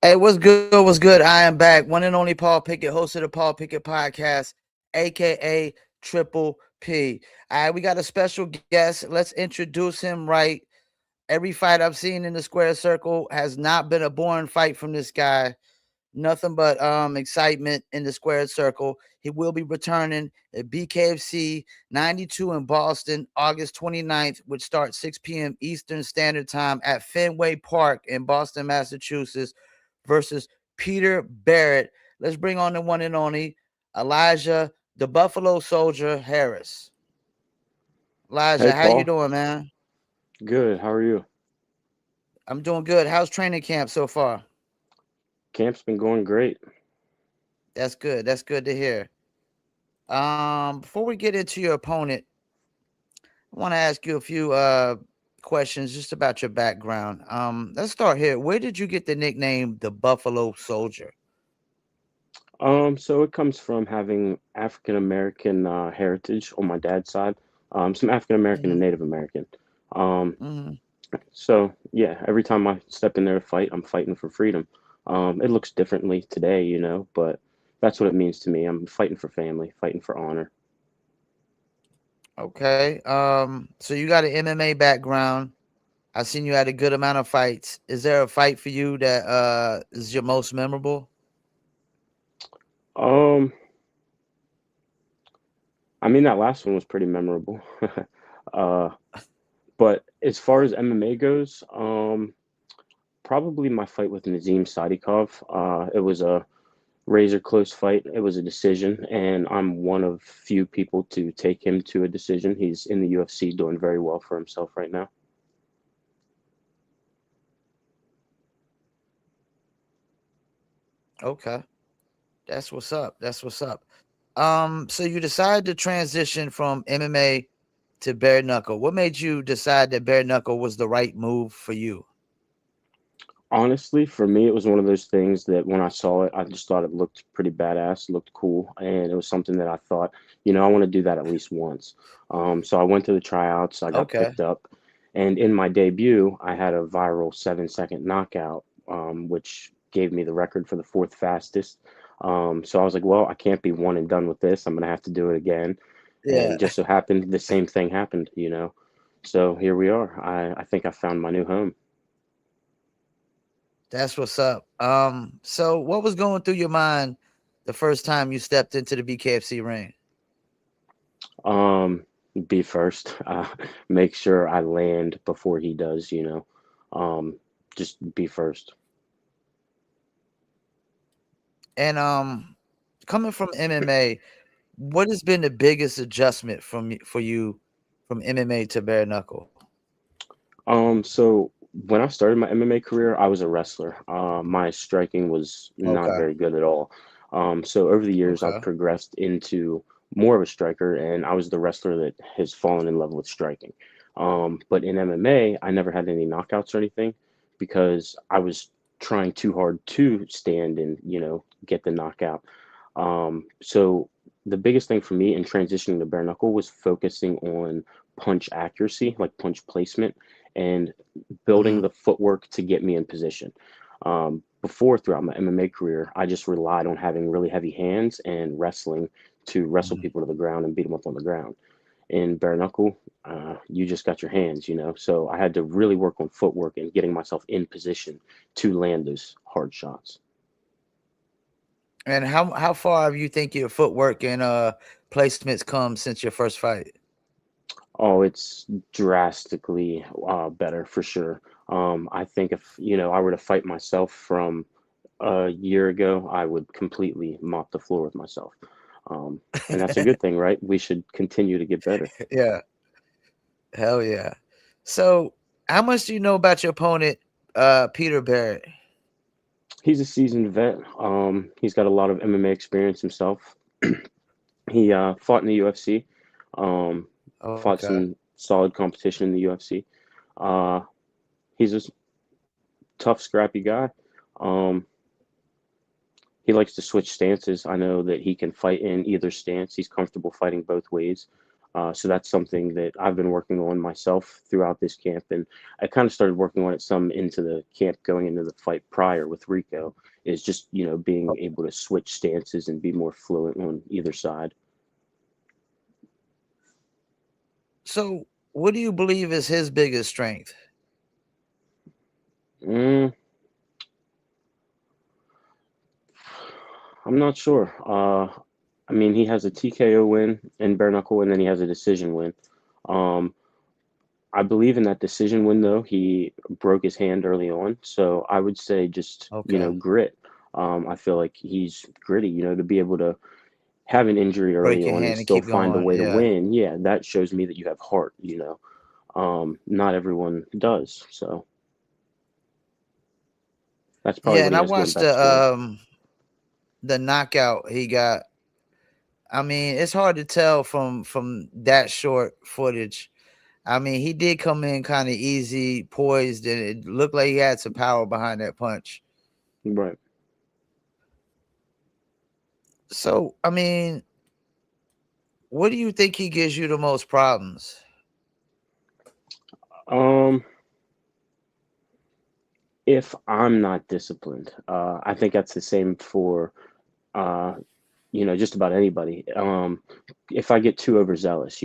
Hey, what's good? What's good? I am back. One and only Paul Pickett, host of the Paul Pickett Podcast, aka Triple P. All right, we got a special guest. Let's introduce him right. Every fight I've seen in the square circle has not been a boring fight from this guy. Nothing but excitement in the squared circle. He will be returning at BKFC 92 in Boston, August 29th, which starts 6 p.m. Eastern Standard Time at Fenway Park in Boston, Massachusetts, versus Peter Barrett. Let's bring on the one and only Elijah, the Buffalo Soldier Harris. Hey, Elijah, how you Paul. doing, man? Good. How are you? I'm doing good. How's training camp so far? Camp's been going great. That's good. That's good to hear. Before we get into your opponent, I want to ask you a few questions just about your background. Let's start here. Where did you get the nickname the Buffalo Soldier? So it comes from having African American heritage on my dad's side. Some African American and Hmm. Native American. Um, Hmm. so yeah, every time I step in there to fight, I'm fighting for freedom. It looks differently today, but that's what it means to me. I'm fighting for family, fighting for honor. Okay. So you got an MMA background. I've seen you had a good amount of fights. Is there a fight for you that is your most memorable? Um, I mean that last one was pretty memorable. uh, but as far as MMA goes, probably my fight with Nazim Sadikov. It was a razor close fight. It was a decision, and I'm one of few people to take him to a decision. He's in the UFC doing very well for himself right now. Okay. That's what's up. That's what's up. So you decided to transition from MMA to bare knuckle. What made you decide that bare knuckle was the right move for you? Honestly, for me, it was one of those things that when I saw it, I just thought it looked pretty badass, looked cool, and it was something that I thought, I want to do that at least once. So I went to the tryouts, I got Okay. picked up, and in my debut, I had a viral 7-second knockout, which gave me the record for the fourth fastest. So I was like, well, I can't be one and done with this. I'm gonna have to do it again, Yeah, and just so happened the same thing happened. So here we are. I think I found my new home. that's what's up. So what was going through your mind the first time you stepped into the BKFC ring? Um, be first. Make sure I land before he does. Um, just be first. And coming from MMA, what has been the biggest adjustment for you from MMA to bare knuckle? So when I started my MMA career, I was a wrestler. My striking was not Okay. very good at all. So over the years, I've Okay. progressed into more of a striker, and I was the wrestler that has fallen in love with striking. But in MMA, I never had any knockouts or anything because I was trying too hard to stand and, get the knockout. So the biggest thing for me in transitioning to bare knuckle was focusing on punch accuracy, like punch placement, and building Hmm. the footwork to get me in position. Before, throughout my MMA career, I just relied on having really heavy hands and wrestling to wrestle Hmm. people to the ground and beat them up on the ground. In bare knuckle, you just got your hands. So I had to really work on footwork and getting myself in position to land those hard shots. And how far have you think your footwork and placements come since your first fight? Oh, it's drastically better for sure. I think if I were to fight myself from a year ago, I would completely mop the floor with myself. And that's a good thing, right? We should continue to get better. Yeah, hell yeah. So, how much do you know about your opponent, Peter Barrett? He's a seasoned vet. He's got a lot of MMA experience himself. He fought in the UFC, um, fought Okay. some solid competition in the UFC. Uh, he's a tough, scrappy guy. Um, he likes to switch stances. I know that he can fight in either stance. He's comfortable fighting both ways. So that's something that I've been working on myself throughout this camp, and I kind of started working on it some into the camp going into the fight prior with Rico. Is just being able to switch stances and be more fluent on either side. So, what do you believe is his biggest strength? Mm, I'm not sure. I mean, he has a TKO win in bare knuckle, and then he has a decision win. Um, I believe in that decision win, though. He broke his hand early on, so I would say just Okay. grit. I feel like he's gritty. To be able to have an injury early Break your on and hand and still keep find a going. way to Yeah. win. Yeah, that shows me that you have heart. Not everyone does, so that's probably Yeah, what and he I has going watched back for him. the knockout he got. I mean, it's hard to tell from that short footage. I mean, he did come in kind of easy, poised, and it looked like he had some power behind that punch. Right. So, I mean, what do you think he gives you the most problems? Um, if I'm not disciplined, I think that's the same for uh, just about anybody. If I get too overzealous,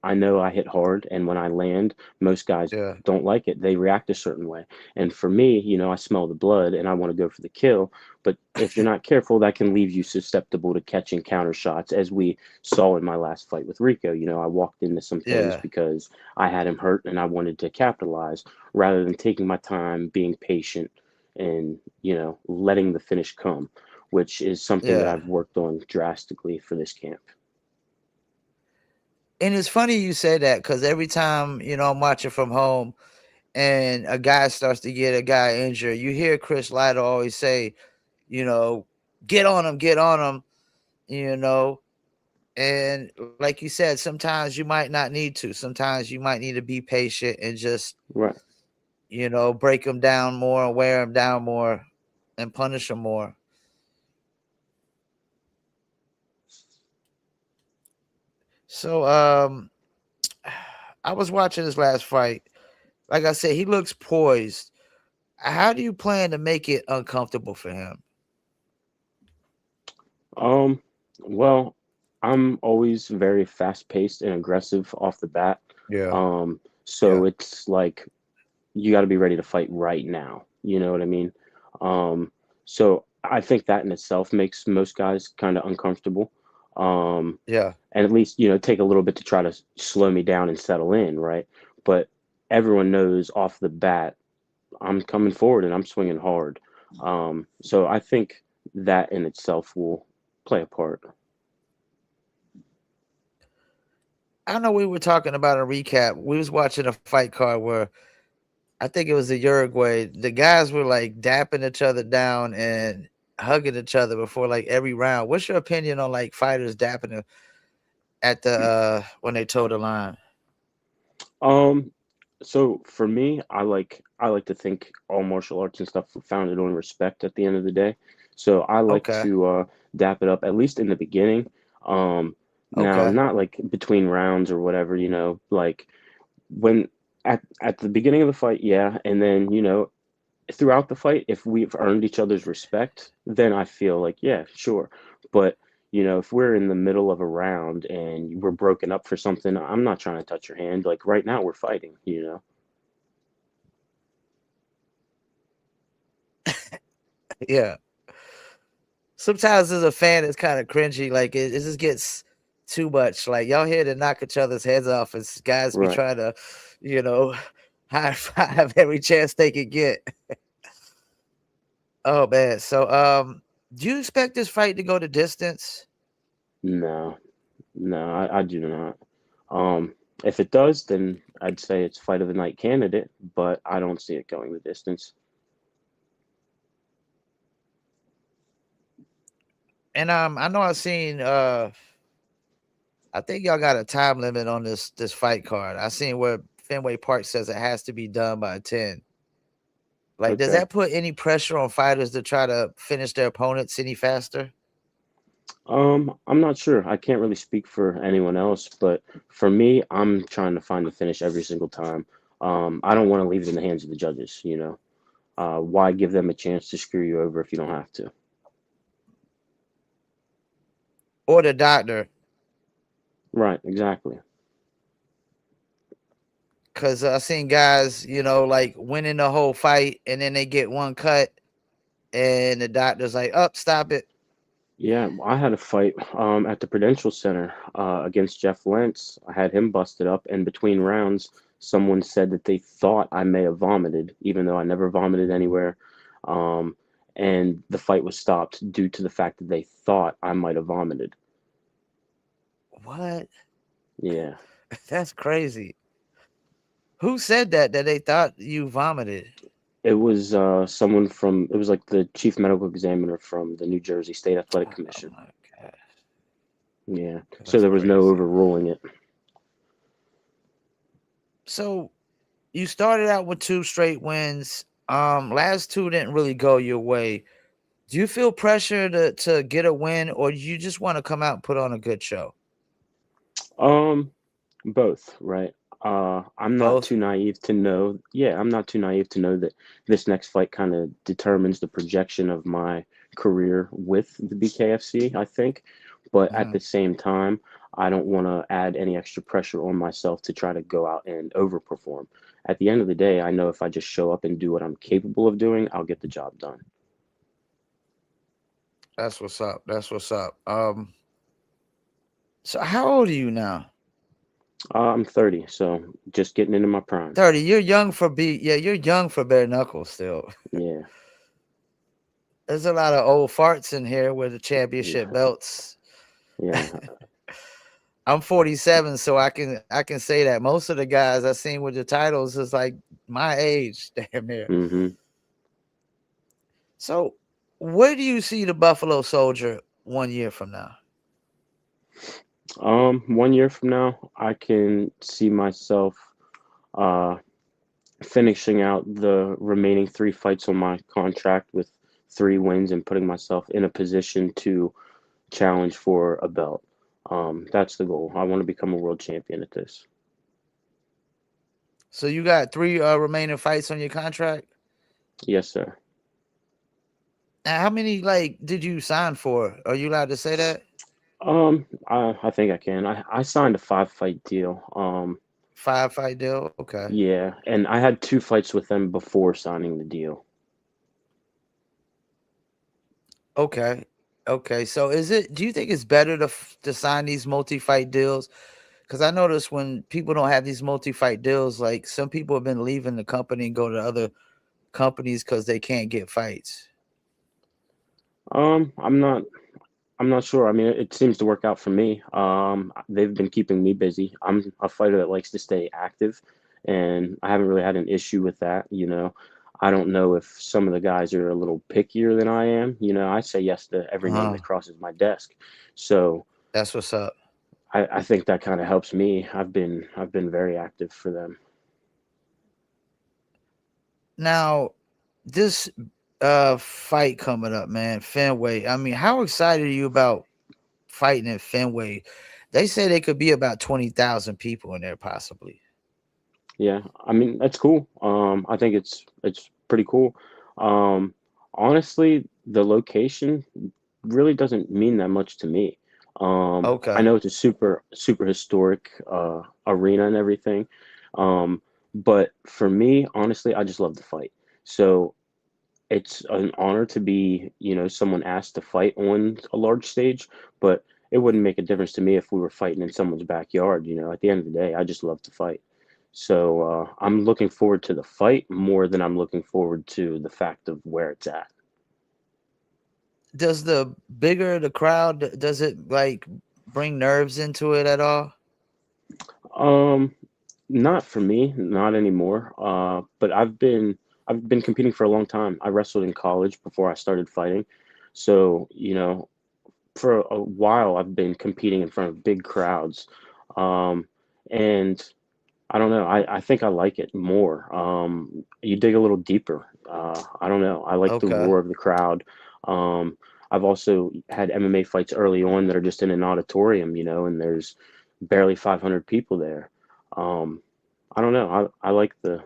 I know I hit hard, and when I land, most guys Yeah. don't like it. They react a certain way. And for me, I smell the blood and I want to go for the kill. But if you're not careful, that can leave you susceptible to catching counter shots, as we saw in my last fight with Rico. I walked into some things Yeah. because I had him hurt and I wanted to capitalize rather than taking my time, being patient, and, letting the finish come, which is something that Yeah. I've worked on drastically for this camp. And it's funny you say that because every time, I'm watching from home and a guy starts to get a guy injured, you hear Chris Lytle always say, you know, get on him, you know. And like you said, sometimes you might not need to. Sometimes you might need to be patient and just, Right. break them down more and wear them down more and punish them more. So, I was watching his last fight. Like I said, he looks poised. How do you plan to make it uncomfortable for him? Um, well, I'm always very fast paced and aggressive off the bat. Yeah, So yeah, it's like you got to be ready to fight right now. You know what I mean? Um, so I think that in itself makes most guys kind of uncomfortable. Um, yeah. and at least, take a little bit to try to slow me down and settle in, right? But everyone knows off the bat I'm coming forward and I'm swinging hard. So I think that in itself will play a part. I know we were talking about a recap. We was watching a fight card where I think it was the Uruguay. The guys were like dapping each other down and hugging each other before like every round. What's your opinion on like fighters dapping at the when they toe the line? Um, so for me, I like to think all martial arts and stuff are founded on respect at the end of the day. So I like Okay, to dap it up at least in the beginning. Um, Now okay, not like between rounds or whatever, like when at the beginning of the fight, yeah, and then throughout the fight, if we've earned each other's respect, then I feel like, yeah, sure. But, if we're in the middle of a round and we're broken up for something, I'm not trying to touch your hand. Like right now, we're fighting. yeah. Sometimes as a fan, it's kind of cringy. Like it just gets too much. Like y'all here to knock each other's heads off, as guys be Right. trying to, you know, high five every chance they can get. Oh man. So do you expect this fight to go the distance? No, no, I do not. If it does, then I'd say it's fight of the night candidate, but I don't see it going the distance. And I know I've seen I think y'all got a time limit on this fight card. I seen where Fenway Park says it has to be done by 10. Like, does Okay. that put any pressure on fighters to try to finish their opponents any faster? I'm not sure. I can't really speak for anyone else, but for me, I'm trying to find the finish every single time. I don't want to leave it in the hands of the judges, you know. Why give them a chance to screw you over if you don't have to? Or the doctor, Right, exactly. because I seen guys, like winning the whole fight, and then they get one cut, and the doctor's like, "Up, stop it." Yeah, I had a fight at the Prudential Center against Jeff Lentz. I had him busted up, and between rounds, someone said that they thought I may have vomited, even though I never vomited anywhere. Um, and the fight was stopped due to the fact that they thought I might have vomited. What? Yeah. That's crazy. Who said that they thought you vomited? It was someone from, it was like the chief medical examiner from the New Jersey State Athletic Oh Commission. my god, Yeah. So that's there was no crazy. overruling it. So you started out with two straight wins. Last two didn't really go your way. Do you feel pressure to get a win, or do you just want to come out and put on a good show? Um, Both, right? I'm not Both. too naive to know. Yeah, I'm not too naive to know that this next fight kind of determines the projection of my career with the BKFC, I think. But at Mhm. the same time, I don't want to add any extra pressure on myself to try to go out and overperform. At the end of the day, I know if I just show up and do what I'm capable of doing, I'll get the job done. That's what's up. That's what's up. So how old are you now? I'm 30, so just getting into my prime. 30. You're young for yeah, you're young for bare knuckles still. Yeah, There's a lot of old farts in here with the championship yeah, belts. yeah. I'm 47, so I can say that most of the guys I seen with the titles is like my age, damn near. hmm So where do you see the Buffalo Soldier 1 year from now? 1 year from now, I can see myself uh, finishing out the remaining three fights on my contract with 3 wins and putting myself in a position to challenge for a belt. That's the goal. I want to become a world champion at this. So you got three remaining fights on your contract. Yes, sir. Now, how many like did you sign for? Are you allowed to say that? I think I can. I signed a 5 fight deal. 5 fight deal. Okay. Yeah, and I had 2 fights with them before signing the deal. Okay. Okay. So is it? Do you think it's better to sign these multi-fight deals? Because I notice when people don't have these multi-fight deals, like some people have been leaving the company and go to other companies because they can't get fights. Um, I'm not I'm not sure. I mean, it seems to work out for me. They've been keeping me busy. I'm a fighter that likes to stay active, and I haven't really had an issue with that. You know, I don't know if some of the guys are a little pickier than I am. You know, I say yes to every name Uh-huh. that crosses my desk. So That's what's up. I think that kind of helps me. I've been very active for them. Now, this fight coming up, man, Fenway. I mean, how excited are you about fighting in Fenway? They say they could be about 20,000 people in there, possibly. Yeah, I mean that's cool. I think it's pretty cool. Um, Honestly, the location really doesn't mean that much to me. I Okay. know it's a super historic arena and everything, um, but for me, honestly, I just love the fight. So it's an honor to be, someone asked to fight on a large stage, but it wouldn't make a difference to me if we were fighting in someone's backyard. At the end of the day, I just love to fight. So I'm looking forward to the fight more than I'm looking forward to the fact of where it's at. Does the bigger the crowd, does it like bring nerves into it at all? Um, Not for me, not anymore. But I've been competing for a long time. I wrestled in college before I started fighting, so for a while I've been competing in front of big crowds, um, and I don't know. I think I like it more. You dig a little deeper. I don't know. I like the Okay. roar of the crowd. Um, I've also had MMA fights early on that are just in an auditorium, and there's barely 500 people there. Um, I don't know. I like the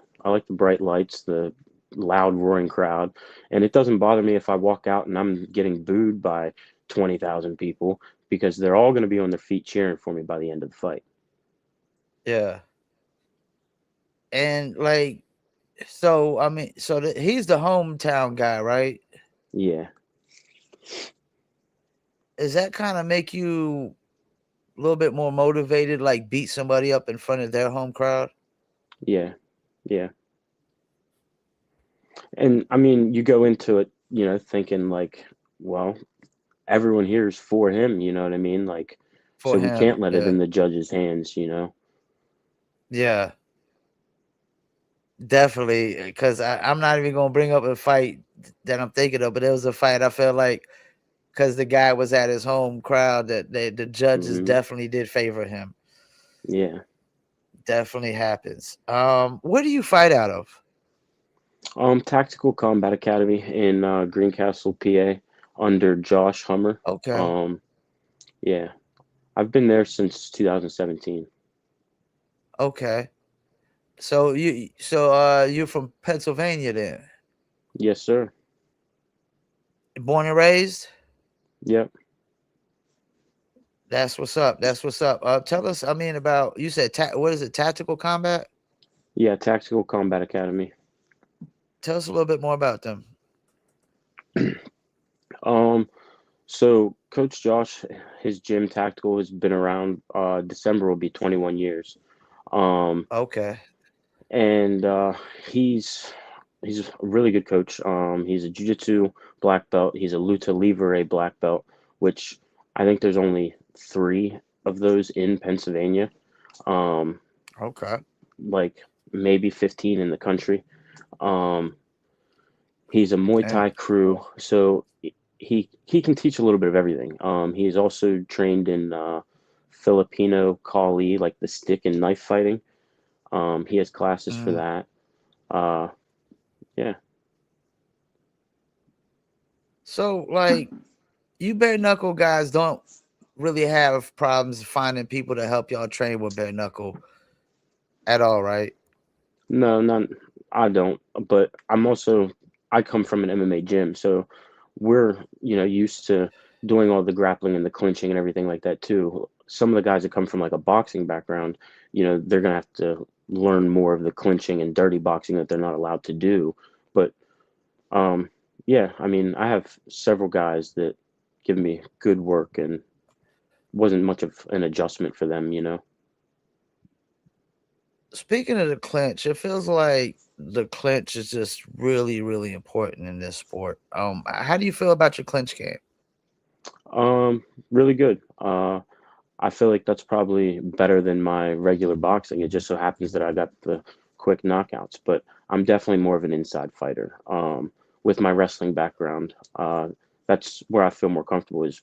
bright lights, the loud roaring crowd, and it doesn't bother me if I walk out and I'm getting booed by 20,000 people because they're all going to be on their feet cheering for me by the end of the fight. Yeah. And like, so I mean, so he's the hometown guy, right? Yeah, Does that kind of make you a little bit more motivated, like beat somebody up in front of their home crowd? yeah, yeah. And I mean, you go into it, thinking like, well, everyone here is for him, you know what I mean? Like, For so we him, can't let it yeah. in the judge's hands. Yeah, definitely. Because I'm not even gonna bring up a fight that I'm thinking of, but it was a fight I felt like because the guy was at his home crowd that the judges Hmm. definitely did favor him. Yeah. Definitely happens. Where do you fight out of? Tactical Combat Academy in Greencastle, PA, under Josh Hummer. Okay, Um, yeah, I've been there since 2017. okay. You're from Pennsylvania then? Yes, sir. Born and raised? Yep. That's what's up. That's what's up. Tell us, I mean, about you said what is it? Tactical combat? Yeah, Tactical Combat Academy. Tell us a little bit more about them. Um, so Coach Josh, his gym Tactical has been around. December will be 21 years. Um, Okay. and he's a really good coach. He's a jiu-jitsu black belt. He's a luta livre black belt, which I think there's only three of those in Pennsylvania. Um, Okay. like maybe 15 in the country. Um, he's a Muay Damn. Thai crew, so he can teach a little bit of everything. He's also trained in Filipino Kali, like the stick and knife fighting. He has classes for Mm. that. Uh, yeah. So, like, you bare knuckle guys don't really have problems finding people to help y'all train with bare knuckle at all, right? No, none. I don't. But I come from an MMA gym, so we're, used to doing all the grappling and the clinching and everything like that too. Some of the guys that come from like a boxing background, they're gonna have to learn more of the clinching and dirty boxing that they're not allowed to do. But um, yeah, I mean, I have several guys that give me good work and wasn't much of an adjustment for them. Speaking of the clinch, it feels like the clinch is just really, really important in this sport. How do you feel about your clinch game? Really good. I feel like that's probably better than my regular boxing. It just so happens that I got the quick knockouts, but I'm definitely more of an inside fighter. With my wrestling background, that's where I feel more comfortable is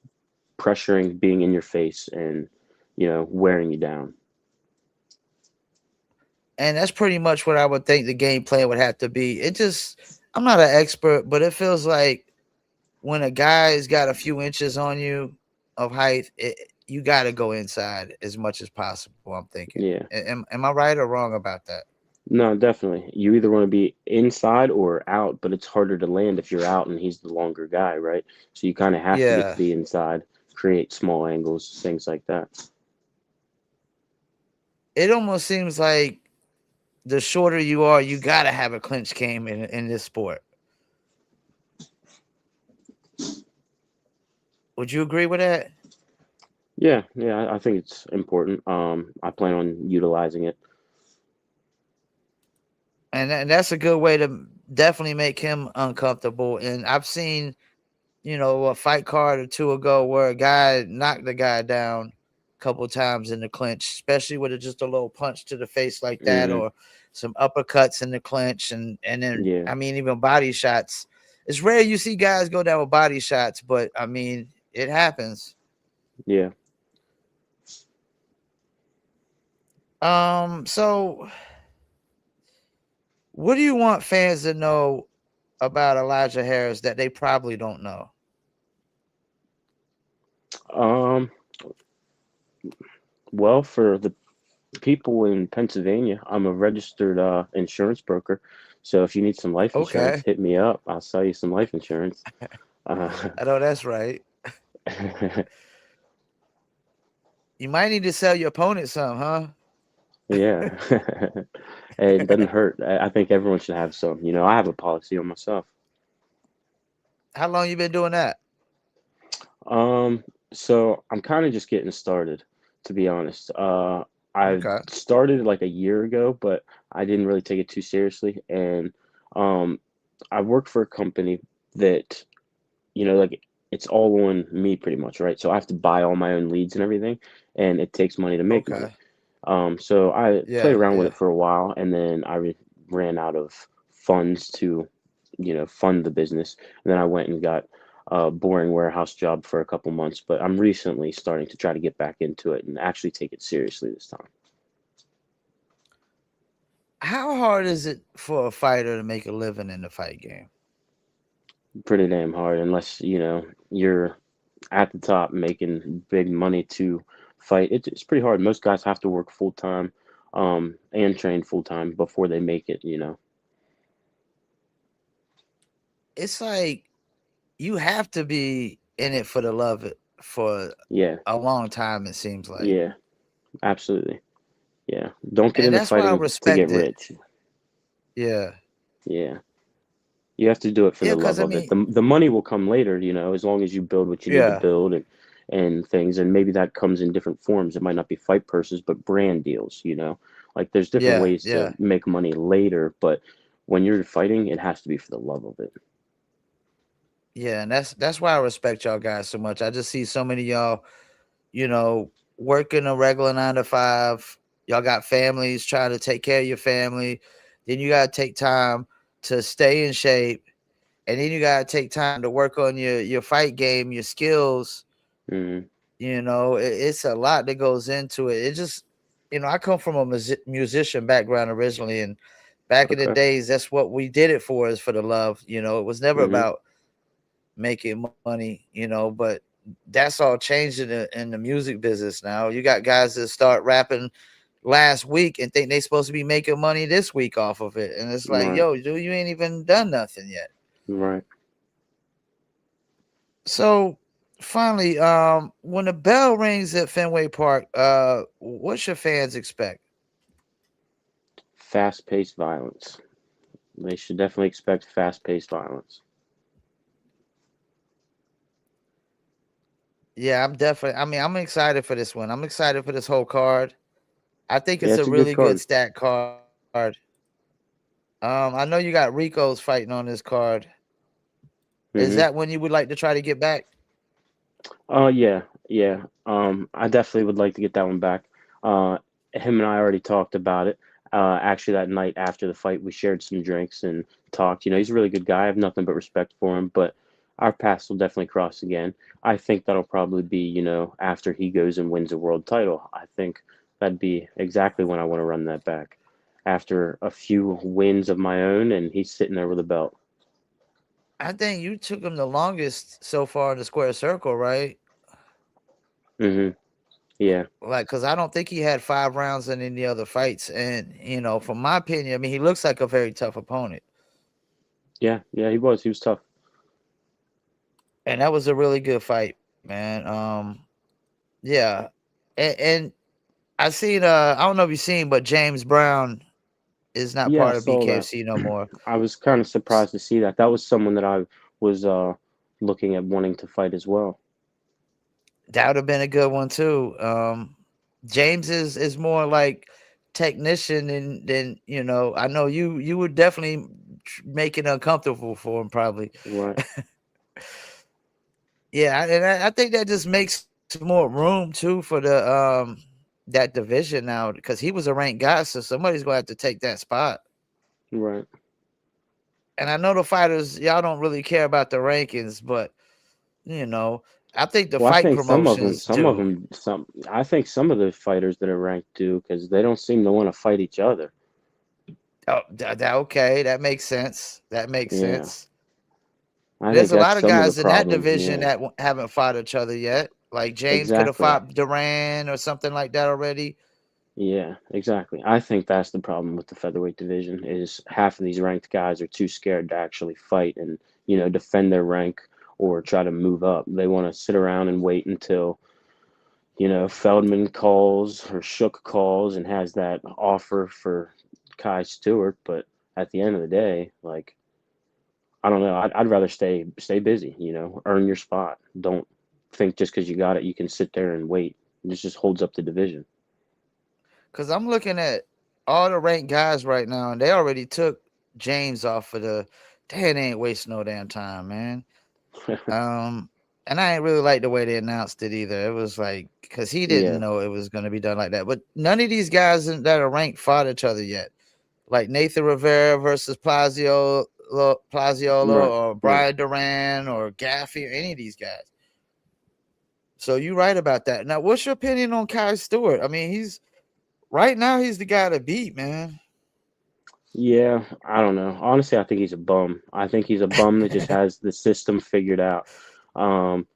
pressuring, being in your face, and wearing you down. And that's pretty much what I would think the game plan would have to be. I'm not an expert, but it feels like when a guy's got a few inches on you of height, you got to go inside as much as possible. I'm thinking. Yeah, Am I right or wrong about that? no, definitely. You either want to be inside or out, but it's harder to land if you're out and he's the longer guy, right? So you kind of have to get to Yeah. the inside, create small angles, things like that. It almost seems like the shorter you are, you got to have a clinch game in this sport. Would you agree with that? Yeah, yeah, I think it's important. I plan on utilizing it. And that's a good way to definitely make him uncomfortable. And I've seen, a fight card or two ago where a guy knocked the guy down a couple times in the clinch, especially with just a little punch to the face like that, Hmm. or some uppercuts in the clinch, and then Yeah, I mean even body shots. It's rare you see guys go down with body shots, but I mean it happens. yeah. So what do you want fans to know about Elijah Harris that they probably don't know? Um, well, for the people in Pennsylvania, I'm a registered insurance broker. So if you need some life insurance, Okay, hit me up. I'll sell you some life insurance. Uh, I know that's right. You might need to sell your opponent some, huh? yeah. It doesn't hurt. I think everyone should have some. You know, I have a policy on myself. How long you been doing that? Um, so I'm kind of just getting started, to be honest. I Okay, started like a year ago, but I didn't really take it too seriously. And um, I work for a company that, like it's all on me pretty much, right? So I have to buy all my own leads and everything, and it takes money to make money. okay, So I played yeah, around with yeah. it for a while, and then ran out of funds to, fund the business. And then I went and got a boring warehouse job for a couple months. But I'm recently starting to try to get back into it and actually take it seriously this time. How hard is it for a fighter to make a living in the fight game? Pretty damn hard, unless you're at the top making big money to fight. It's pretty hard. Most guys have to work full time, and train full time before they make it. It's like you have to be in it for the love it for Yeah, a long time. It seems like, yeah, absolutely. Yeah, don't get and into that's why I fighting to get respect it. rich. Yeah, Yeah, you have to do it for yeah. the Because love I of it. mean, The money will come later, as long as you build what you need to yeah, build and things, and maybe that comes in different forms. It might not be fight purses, but brand deals. Like there's different yeah, ways to yeah, make money later, but when you're fighting, it has to be for the love of it. yeah. And that's why I respect y'all guys so much. I just see so many of y'all, you know, working a regular 9 to 5. Y'all got families, trying to take care of your family. Then you gotta take time to stay in shape, and then you gotta take time to work on your fight game, your skills. Hmm. It's a lot that goes into it. It just, I come from a musician background originally, and back in the Okay. days, that's what we did it for, is for the love. It was never Hmm. about making money. But that's all changed in the music business now. You got guys that start rapping last week and think they supposed to be making money this week off of it, and it's like, Right. yo, dude, you ain't even done nothing yet. Right. So finally, when the bell rings at Fenway Park, what should fans expect? Fast-paced violence. They should definitely expect fast-paced violence. Yeah, I'm definitely. I mean, I'm excited for this one. I'm excited for this whole card. I think Yeah, it's a it's a good really good card. stat card. I know you got Rico's fighting on this card. Is Hmm. that when you would like to try to get back? Yeah, yeah. I definitely would like to get that one back. Uh, him and I already talked about it. Actually, that night after the fight, we shared some drinks and talked. He's a really good guy. I have nothing but respect for him, but our paths will definitely cross again. I think that'll probably be, after he goes and wins a world title. I think that'd be exactly when I want to run that back. After a few wins of my own, and he's sitting there with a belt. I think you took him the longest so far in the square circle, right? Hmm. Yeah, Like, cause I don't think he had 5 rounds in any other fights. And from my opinion, I mean, he looks like a very tough opponent. yeah, yeah. He was. He was tough. And that was a really good fight, man. Yeah. And I seen I don't know if you've seen, but James Brown is not Yeah, I part of saw that. BKFC no more. I was kind of surprised to see that. That was someone that I was looking at wanting to fight as well. That would have been a good one too. James is more like technician than I know you would definitely make it uncomfortable for him probably. Right, Yeah, and I think that just makes more room too for the that division now, because he was a ranked guy, so somebody's gonna have to take that spot. right. And I know the fighters, y'all don't really care about the rankings, but you know, I think the Well, I fight think some of them, promotions some of do. them, some. I think some of the fighters that are ranked do because they don't seem to want to fight each other. Oh, okay, that makes sense. That makes Yeah, sense. I There's think a that's lot of some of the guys in that problem. division Yeah, that haven't fought each other yet. Like James could have Exactly. fought Duran or something like that already. Yeah, exactly. I think that's the problem with the featherweight division is half of these ranked guys are too scared to actually fight and, defend their rank or try to move up. They want to sit around and wait until, Feldman calls or Shook calls and has that offer for Kai Stewart. But at the end of the day, like, I don't know. I'd rather stay busy, earn your spot. Don't think just because you got it, you can sit there and wait. This just holds up the division. Because I'm looking at all the ranked guys right now, and they already took James off of the. They ain't wasting no damn time, man. Um, and I ain't really like the way they announced it either. It was like because he didn't Yeah, know it was going to be done like that. But none of these guys that are ranked fought each other yet. Like Nathan Rivera versus Plaziolo right, or right. Brian Duran or Gaffey or any of these guys. So you're right about that. Now, what's your opinion on Kai Stewart? I mean, he's right now he's the guy to beat, man. Yeah, I don't know. Honestly, I think he's a bum. I think he's a bum that just has the system figured out. Um,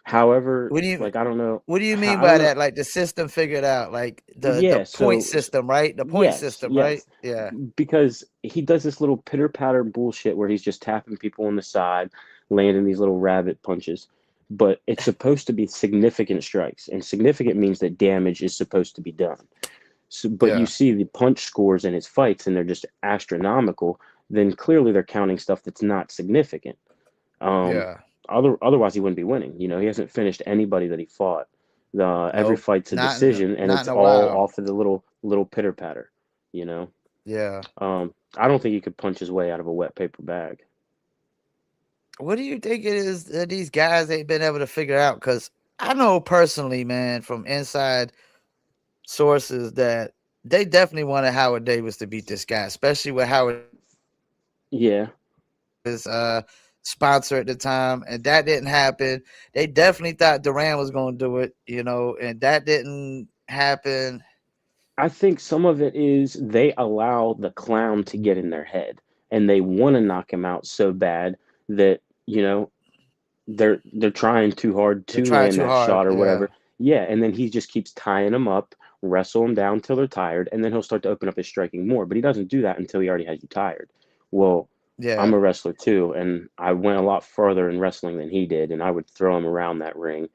however, What do you like I don't know, what do you mean I by don't know. that? Like the system figured out, like the Yeah, point so system, right? The point yes, system, right? yes, Yeah, because he does this little pitter patter bullshit where he's just tapping people on the side, landing these little rabbit punches. But it's supposed to be significant strikes, and significant means that damage is supposed to be done. So, but you yeah, see the punch scores in his fights, and they're just astronomical. Then clearly they're counting stuff that's not significant. Um, yeah. otherwise he wouldn't be winning. He hasn't finished anybody that he fought. Every Nope, fight's a decision, and not it's in a all while. off of the little pitter patter. You know, Yeah. I don't think he could punch his way out of a wet paper bag. What do you think it is that these guys ain't been able to figure out? Because I know personally, man, from inside sources that they definitely wanted Howard Davis to beat this guy, especially with Howard Yeah, his sponsor at the time, and that didn't happen. They definitely thought Duran was going to do it, and that didn't happen. I think some of it is they allow the clown to get in their head, and they want to knock him out so bad that they're trying too hard They're to trying land too that hard. shot or Yeah, whatever. Yeah, and then he just keeps tying them up, wrestle them down till they're tired, and then he'll start to open up his striking more. But he doesn't do that until he already has you tired. Well, I'm yeah. a wrestler too, and I went a lot further in wrestling than he did, and I would throw him around that ring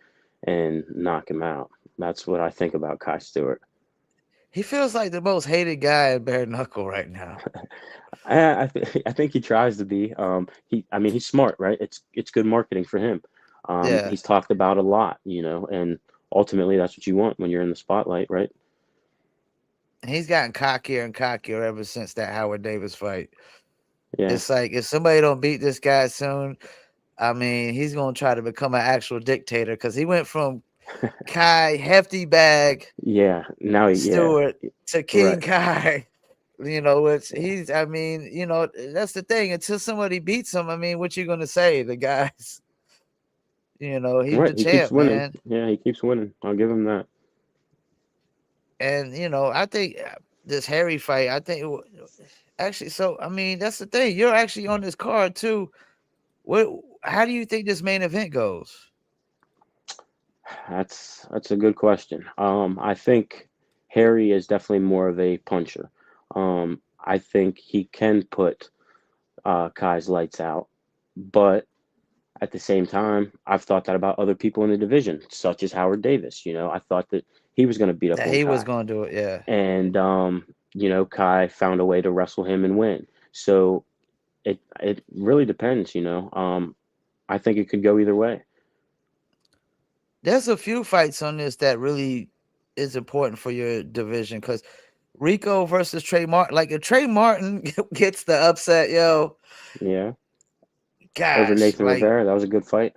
and knock him out. That's what I think about Kai Stewart. He feels like the most hated guy in bare knuckle right now. I think he tries to be. I mean, he's smart, right? It's good marketing for him. Yeah, He's talked about a lot, and ultimately that's what you want when you're in the spotlight, right? he's gotten cockier and cockier ever since that Howard Davis fight. Yeah, It's like if somebody don't beat this guy soon, I mean, he's gonna try to become an actual dictator because he went from Kai Hefty Bag yeah. Now, yeah, Stewart to King right, Kai. He's. I mean, that's the thing. Until somebody beats him, I mean, what you gonna say? The guy's, he's right. the He keeps champ, winning. man. Yeah, he keeps winning. I'll give him that. And I think this Harry fight. I think actually. So I mean, that's the thing. You're actually on this card too. What? How do you think this main event goes? That's a good question. I think Harry is definitely more of a puncher. I think he can put Kai's lights out, but at the same time, I've thought that about other people in the division, such as Howard Davis. I thought that he was going to beat up That on he was Kai, gonna do it. Yeah. and Kai found a way to wrestle him and win. So it really depends. I think it could go either way. There's a few fights on this that really is important for your division because Rico versus Trey Martin. Like if Trey Martin gets the upset, yo, Yeah, over gosh, Nathan like, Rivera, that was a good fight.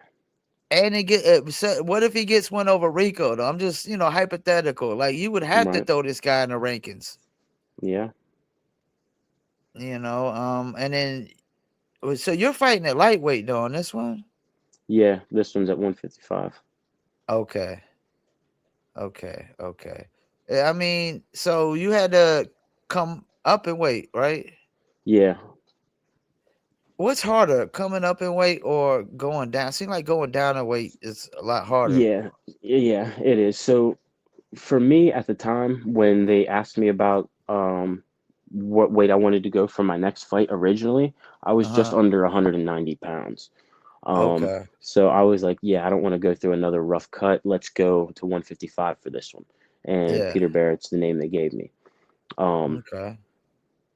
and it get so what if he gets one over Rico? Though I'm just hypothetical. Like you would have to Right. throw this guy in the rankings, Yeah. and then so you're fighting at lightweight though on this one. Yeah. This one's at 155. Okay, okay. I mean, so you had to come up and wait, right? Yeah. What's harder, coming up in weight or going down? Seems like going down in weight is a lot harder. Yeah, yeah, it is. So for me at the time when they asked me about what weight I wanted to go for my next fight originally, I was just Uh-huh. under 190 pounds. Okay. So I was like, yeah, I don't want to go through another rough cut. Let's go to 155 for this one. And Yeah. Peter Barrett's the name they gave me. Um, Okay.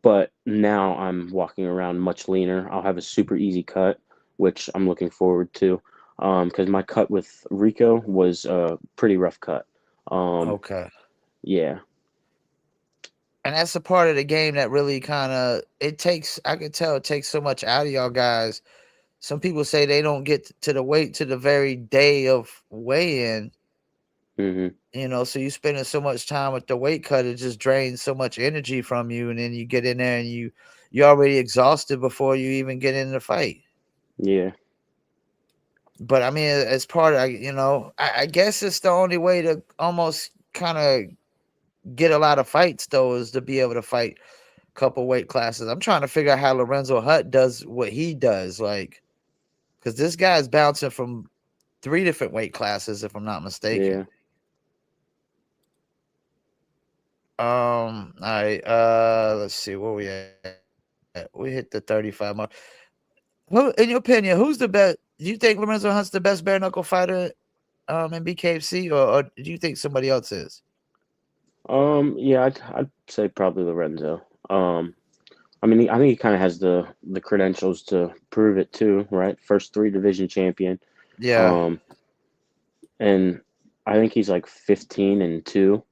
but now I'm walking around much leaner. I'll have a super easy cut, which I'm looking forward to. Because my cut with Rico was a pretty rough cut. Um, Okay. yeah, And that's a part of the game that really kind of it takes. I can tell it takes so much out of y'all guys. Some people say they don't get to the weight to the very day of weigh-in. hmm So you spending so much time with the weight cut, it just drains so much energy from you, and then you get in there and you're already exhausted before you even get in the fight. yeah, But I mean, as part of I guess it's the only way to almost kind of get a lot of fights though is to be able to fight a couple weight classes. I'm trying to figure out how Lorenzo Hutt does what he does, like because this guy's bouncing from three different weight classes, if I'm not mistaken. yeah. All right. Let's see where we at. We hit the 35 mark. Who, in your opinion, who's the best? Do you think Lorenzo Hunt's the best bare knuckle fighter in BKFC, or do you think somebody else is? Yeah, I'd say probably Lorenzo. I mean, I think he kind of has the credentials to prove it too, right? First three division champion. Yeah, Um, and I think he's like 15-2,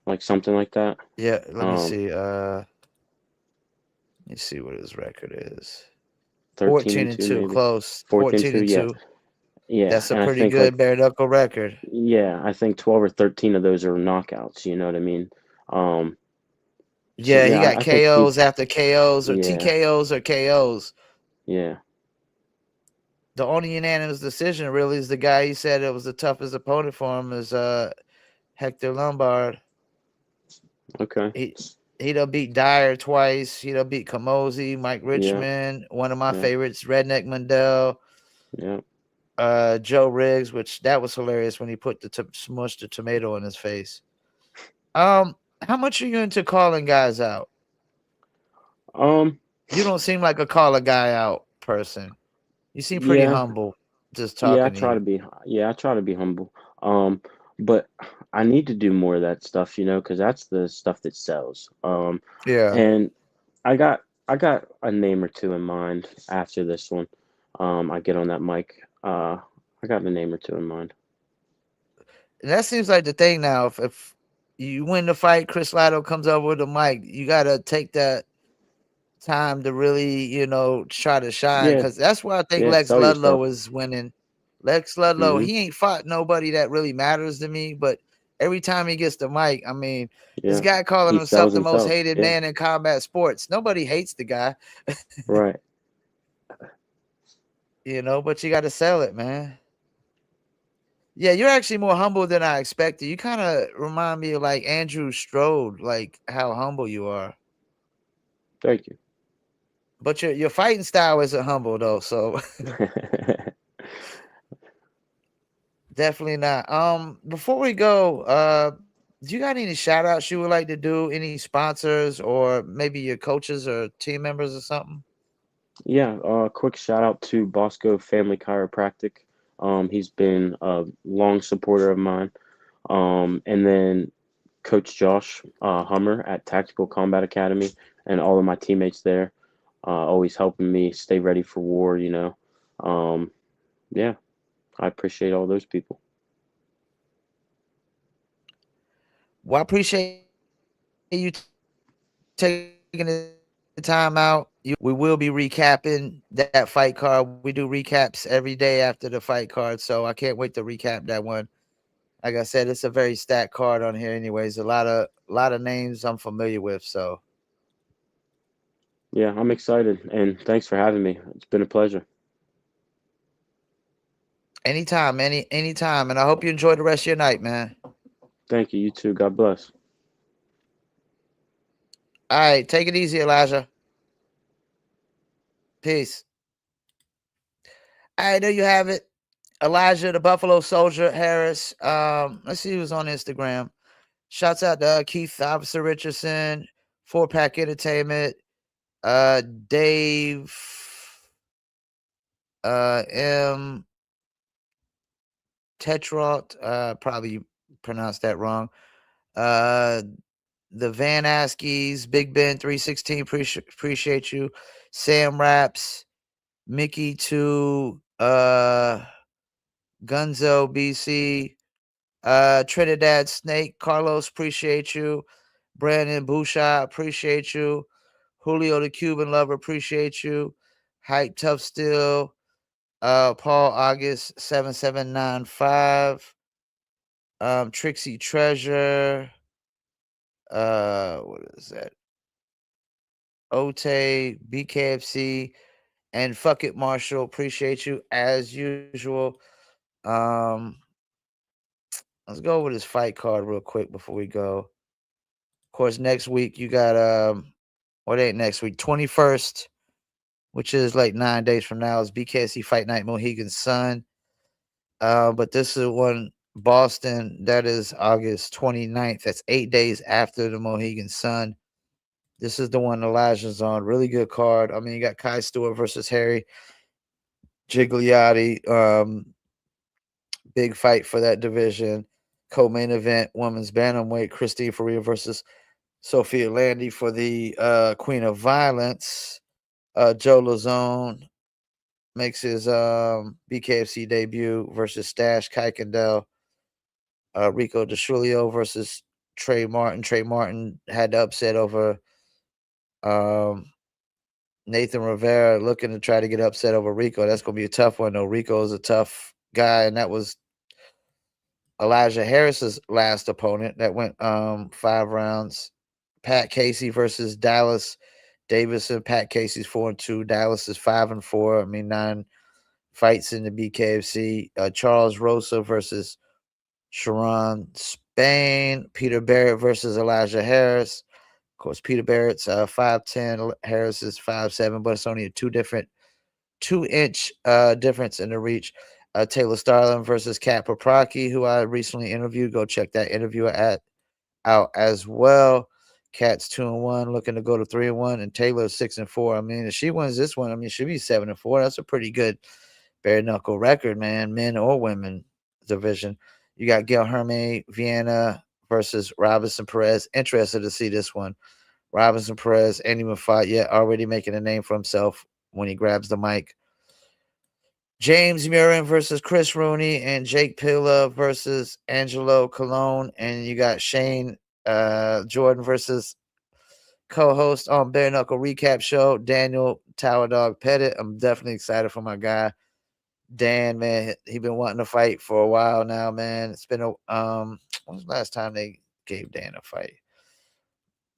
like something like that. yeah. Let me Um, see. Let me see what his record is. 13 14 and and 2 two, maybe. close. 14 14 2, and yeah. two. Yeah, That's a and I pretty think like good bare knuckle record. yeah, I think 12 or 13 of those are knockouts, you know what I mean? Um, so Yeah, he yeah, got I think he KOs after KOs or yeah, TKOs or KOs. yeah. The only unanimous decision really is the guy he said it was the toughest opponent for him is Hector Lombard. Okay. He he done beat Dyer twice. He done beat Kamosi, Mike Yeah, Richmond, one of my yeah, favorites, Redneck Mandel, yeah. Joe Riggs, which that was hilarious when he put smushed the tomato in his face. How much are you into calling guys out? Um, You don't seem like a call a guy out person. You seem pretty yeah, humble just yeah, talking to you. I try to be humble. But I need to do more of that stuff, because that's the stuff that sells. Yeah. And I got a name or two in mind after this one. I get on that mic. I got a name or two in mind. And that seems like the thing now. If you win the fight, Chris Lato comes over with the mic, you gotta take that time to really, try to shine. Yeah, Cause that's why I think yeah, Lex sell yourself. Ludlow is winning. Lex Ludlow, hmm he ain't fought nobody that really matters to me, but every time he gets the mic, I mean, this Yeah, guy calling he himself sells the most himself. hated Yeah, man in combat sports. Nobody hates the guy, right. but you gotta sell it, man. Yeah, you're actually more humble than I expected. You kind of remind me of like Andrew Strode, like how humble you are. Thank you. But your fighting style isn't humble though, so definitely not. Before we go, do you got any shout outs you would like to do? Any sponsors or maybe your coaches or team members or something? Yeah, quick shout out to Bosco Family Chiropractic. He's been a long supporter of mine. And then Coach Josh Hummer at Tactical Combat Academy and all of my teammates there, always helping me stay ready for war. Um, yeah, I appreciate all those people. Well, I appreciate you taking the time out. We will be recapping that fight card. We do recaps every day after the fight card, so I can't wait to recap that one. Like I said, it's a very stacked card on here. Anyways, a lot of names I'm familiar with. So Yeah, I'm excited and thanks for having me. It's been a pleasure. anytime, anytime, and I hope you enjoy the rest of your night, man. Thank you. You too. God bless. All right, take it easy, Elijah. Peace. All right, there you have it. Elijah, the Buffalo Soldier Harris. Let's see who's on Instagram. Shouts out to Keith Officer Richardson, 4-Pack Entertainment, Dave M. Tetralt, probably pronounced that wrong. The Van Askies, Big Ben 316, appreciate you. Sam Raps, Mickey 2, Gunzo BC, Trinidad Snake, Carlos, appreciate you. Brandon Bouchard, appreciate you. Julio the Cuban Lover, appreciate you. Hype Tough Still, Paul August 7795, Trixie Treasure, what is that? Ote, BKFC, and Fuck It Marshall. Appreciate you as usual. Let's go over this fight card real quick before we go. Of course, next week you got what ain't next week? 21st, which is like 9 days from now, is BKFC Fight Night Mohegan Sun. But this is one Boston, that is August 29th. That's 8 days after the Mohegan Sun. This is the one Elijah's on. Really good card. I mean, you got Kai Stewart versus Harry Gigliotti. Big fight for that division. Co-main event, women's bantamweight, Christine Faria versus Sophia Landy for the Queen of Violence. Joe Lazone makes his BKFC debut versus Stash Kuykendall. Rico DeShulio versus Trey Martin. Trey Martin had the upset over Nathan Rivera, looking to try to get upset over Rico. That's going to be a tough one, though. Rico is a tough guy, and that was Elijah Harris's last opponent. That went 5 rounds. Pat Casey versus Dallas Davison. Pat Casey's 4-2. Dallas is 5-4. I mean, 9 fights in the BKFC. Charles Rosa versus Sharon Spain. Peter Barrett versus Elijah Harris. Of course, Peter Barrett's 5'10", Harris is 5'7", but it's only a 2-inch difference in the reach. Taylor Starling versus Kat Paprocki, who I recently interviewed. Go check that interview out as well. Kat's 2-1, looking to go to 3-1, and Taylor's 6-4. I mean, if she wins this one, I mean, she'll be 7-4. That's a pretty good bare knuckle record, man, men or women division. You got Guilherme Viana versus Robinson Perez. Interested to see this one. Robinson Perez ain't even fought yet, already making a name for himself when he grabs the mic. James Murin versus Chris Rooney, and Jake Pilla versus Angelo Colon. And you got Shane Jordan versus co-host on Bare Knuckle Recap Show, Daniel Tower Dog Pettit. I'm definitely excited for my guy Dan, man. He been wanting to fight for a while now, man. It's been when was the last time they gave Dan a fight?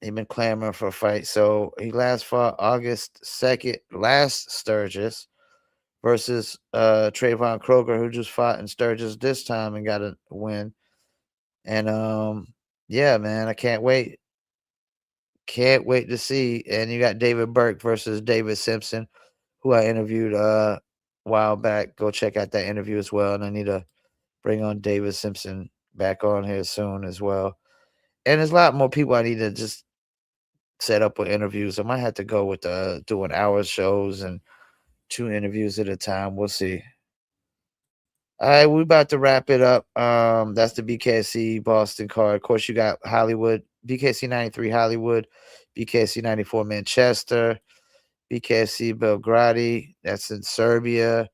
He been clamoring for a fight. So he last fought August 2nd, last Sturgis, versus Trayvon Kroger, who just fought in Sturgis this time and got a win. And yeah, man, I can't wait. Can't wait to see. And you got David Burke versus David Simpson, who I interviewed a while back. Go check out that interview as well. And I need to bring on David Simpson back on here soon as well. And there's a lot more people I need to just set up with interviews. I might have to go with doing hour shows and 2 interviews at a time. We'll see. All right, we're about to wrap it up. That's the BKC Boston card. Of course, you got Hollywood, BKC 93 Hollywood, BKC 94 Manchester, BKC Belgrade. That's in Serbia.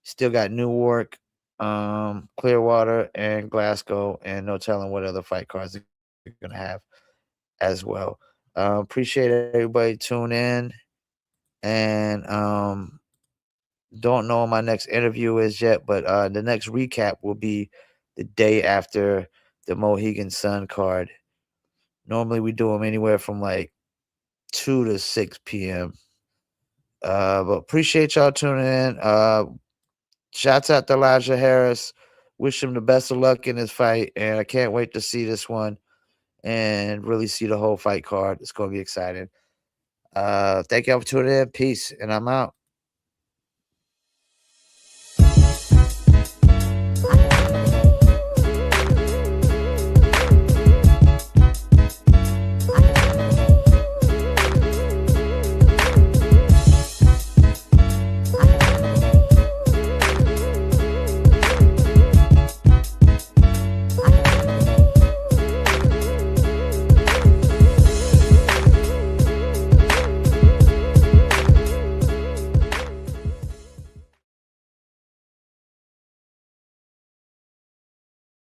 Still got Newark, Clearwater, and Glasgow, and no telling what other fight cards they're going to have as well. Appreciate everybody tune in, and don't know when my next interview is yet, but the next recap will be the day after the Mohegan Sun card. Normally we do them anywhere from like 2 to 6 p.m. But appreciate y'all tuning in. Shouts out to Elijah Harris. Wish him the best of luck in his fight, and I can't wait to see this one and really see the whole fight card. It's going to be exciting. Thank y'all for tuning in. Peace, and I'm out.